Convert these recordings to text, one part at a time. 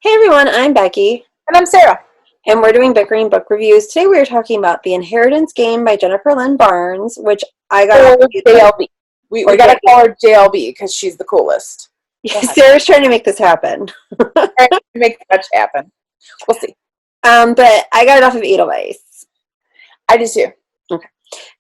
Hey everyone, I'm Becky, And I'm Sarah. and we're doing Bickering book reviews. Today we are talking about The Inheritance Game by Jennifer Lynn Barnes, which I got off Or of Edelweiss, JLB. We, or we gotta JLB. call her JLB because she's the coolest. Go ahead. Sarah's trying to make this happen. Trying to make fetch happen. We'll see. But I got it off of Edelweiss. I do too. Okay.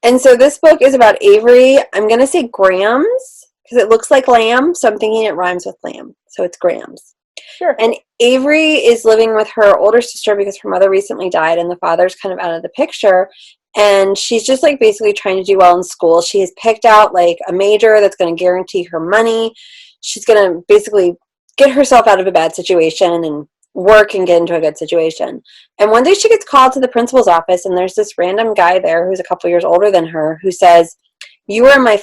And so this book is about Avery. I'm going to say grams because it looks like lamb, so I'm thinking it rhymes with lamb. So it's grams. Sure. And Avery is living with her older sister because her mother recently died and the father's kind of out of the picture. And she's just like basically trying to do well in school. She has picked out like a major that's going to guarantee her money. She's going to basically get herself out of a bad situation and work and get into a good situation. And one day she gets called to the principal's office and there's this random guy there who's a couple years older than her who says, "You are my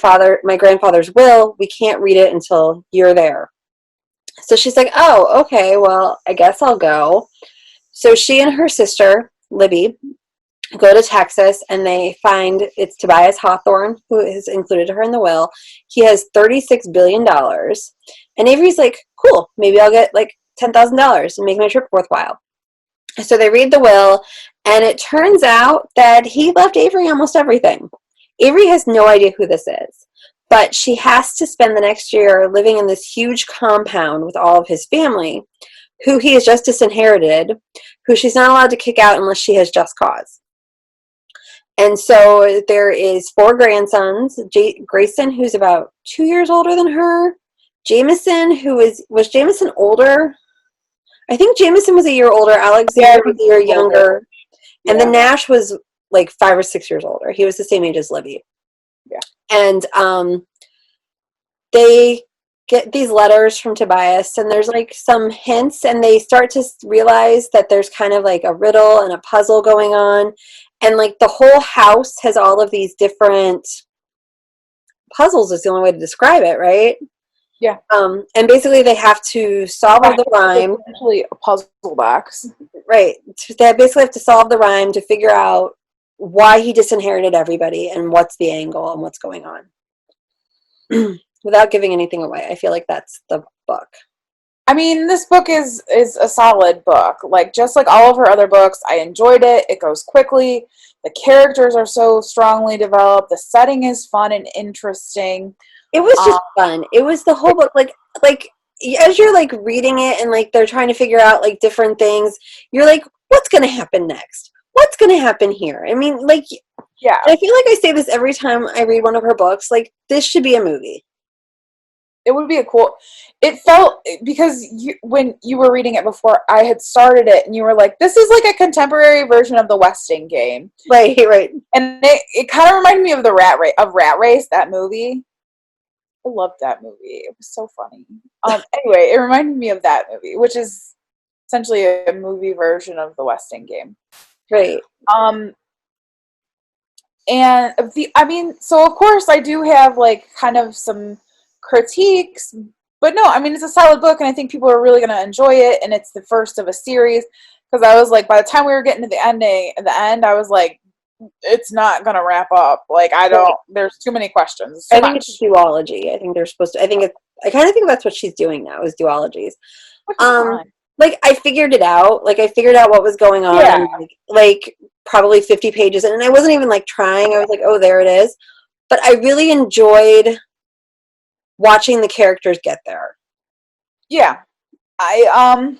grandfather's will. We can't read it until you're there." So she's like, "Oh, okay, well, I guess I'll go." So she and her sister, Libby, go to Texas and they find it's Tobias Hawthorne, who is included her in the will. He has $36 billion. And Avery's like, "Cool, maybe I'll get like $10,000 and make my trip worthwhile." So they read the will, and it turns out that he left Avery almost everything. Avery has no idea who this is, but she has to spend the next year living in this huge compound with all of his family, who he has just disinherited, who she's not allowed to kick out unless she has just cause. And so there is four grandsons, Grayson, who's about 2 years older than her, Jameson, was Jameson older? I think Jameson was a year older, Yeah, Alexander was a year younger, and then Yeah. Nash was like 5 or 6 years older. He was the same age as Libby. Yeah. And they get these letters from Tobias, and there's like some hints, and they start to realize that there's kind of like a riddle and a puzzle going on. And like the whole house has all of these different puzzles, is the only way to describe it, right? Yeah. And basically they have to solve the rhyme. Essentially a puzzle box. Right. They basically have to solve the rhyme to figure out why he disinherited everybody and what's the angle and what's going on. Without giving anything away. I feel like that's the book. I mean, this book is a solid book. Like, just like all of her other books, I enjoyed it. It goes quickly. The characters are so strongly developed. The setting is fun and interesting. It was just fun. It was the whole book, like as you're like reading it and like they're trying to figure out like different things, you're like, what's gonna happen next? What's gonna happen here? I mean, like, Yeah. I feel like I say this every time I read one of her books, like, this should be a movie. It would be a cool. It felt, because when you were reading it before, I had started it, and you were like, "This is like a contemporary version of the Westing game." Right, right. And it kind of reminded me of the Rat Race, that movie. I loved that movie. It was so funny. Anyway, it reminded me of that movie, which is essentially a movie version of the Westing game. Right. And I mean, so of course I do have like kind of some critiques, but no, I mean, it's a solid book, and I think people are really going to enjoy it, and it's the first of a series, because I was like, by the time we were getting to the end, I was like, it's not going to wrap up. Like, there's too many questions. I think it's duology. I think they're supposed to, I kind of think that's what she's doing now, is duologies. Like, I figured it out. Like, I figured out what was going on. Yeah. Like probably 50 pages. And I wasn't even, like, trying. I was like, oh, there it is. But I really enjoyed watching the characters get there. Yeah. I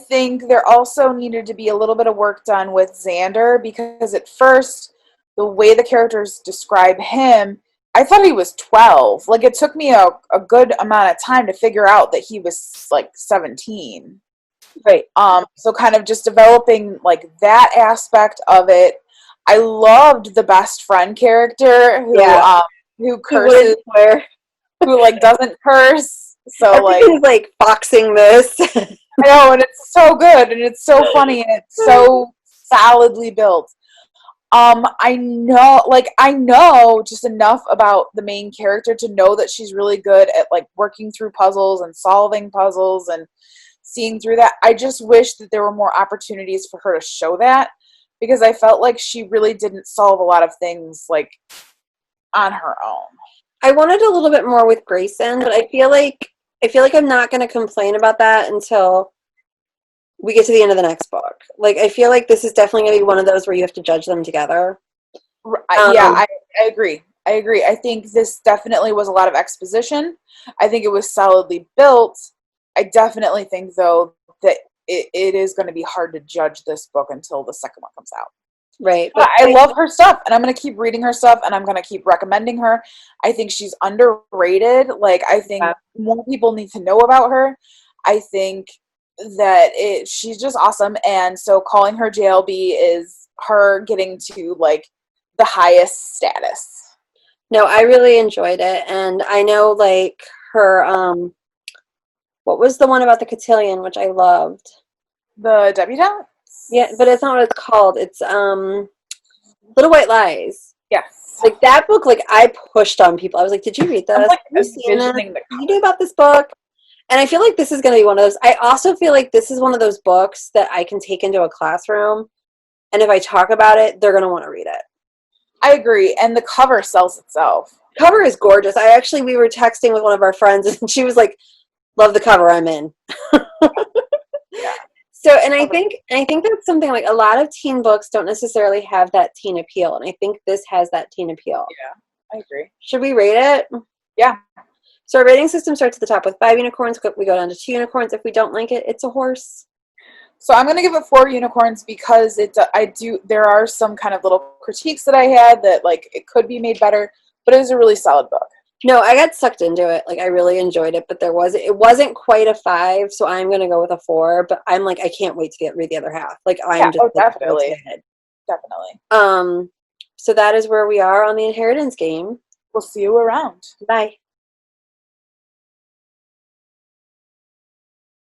think there also needed to be a little bit of work done with Xander, because at first, the way the characters describe him, I thought he was 12. Like, it took me a good amount of time to figure out that he was like 17. Right. So kind of just developing like that aspect of it. I loved the best friend character who curses, who like doesn't curse. So everything's like foxing this. I know, and it's so good, and it's so funny, and it's so solidly built. I know just enough about the main character to know that she's really good at like working through puzzles and solving puzzles and seeing through that. I just wish that there were more opportunities for her to show that, because I felt like she really didn't solve a lot of things like on her own. I wanted a little bit more with Grayson, but I feel like I feel like I'm not going to complain about that until we get to the end of the next book. Like, I feel like this is definitely going to be one of those where you have to judge them together. Yeah, I agree. I agree. I think this definitely was a lot of exposition. I think it was solidly built. I definitely think, though, that it is going to be hard to judge this book until the second one comes out. Right. But I love her stuff, and I'm going to keep reading her stuff, and I'm going to keep recommending her. I think she's underrated. Like, I think more people need to know about her. I think that she's just awesome, and so calling her JLB is her getting to, like, the highest status. No, I really enjoyed it, and I know, like, her, what was the one about the cotillion, which I loved? The Debutante? Yeah, but it's not what it's called. It's, Little White Lies. Yes. Like, that book, like, I pushed on people. I was like, did you read this? I'm, like, Have you seen this? envisioning the Did you know about this book? And I feel like this is going to be one of those. I also feel like this is one of those books that I can take into a classroom, and if I talk about it, they're going to want to read it. I agree, and the cover sells itself. Cover is gorgeous. We were texting with one of our friends, and she was like, love the cover, I'm in. Yeah. So, and I think that's something, like, a lot of teen books don't necessarily have that teen appeal, and I think this has that teen appeal. Yeah, I agree. Should we rate it? Yeah. So our rating system starts at the top with 5 unicorns. We go down to 2 unicorns. If we don't like it, it's a horse. So I'm going to give it 4 unicorns because there are some kind of little critiques that I had that, like, it could be made better, but it was a really solid book. No, I got sucked into it. Like, I really enjoyed it, but it wasn't quite a 5, so I'm going to go with a 4, but I'm like, I can't wait to read the other half. Like, I'm just definitely. excited. Definitely. So that is where we are on the Inheritance Game. We'll see you around. Bye.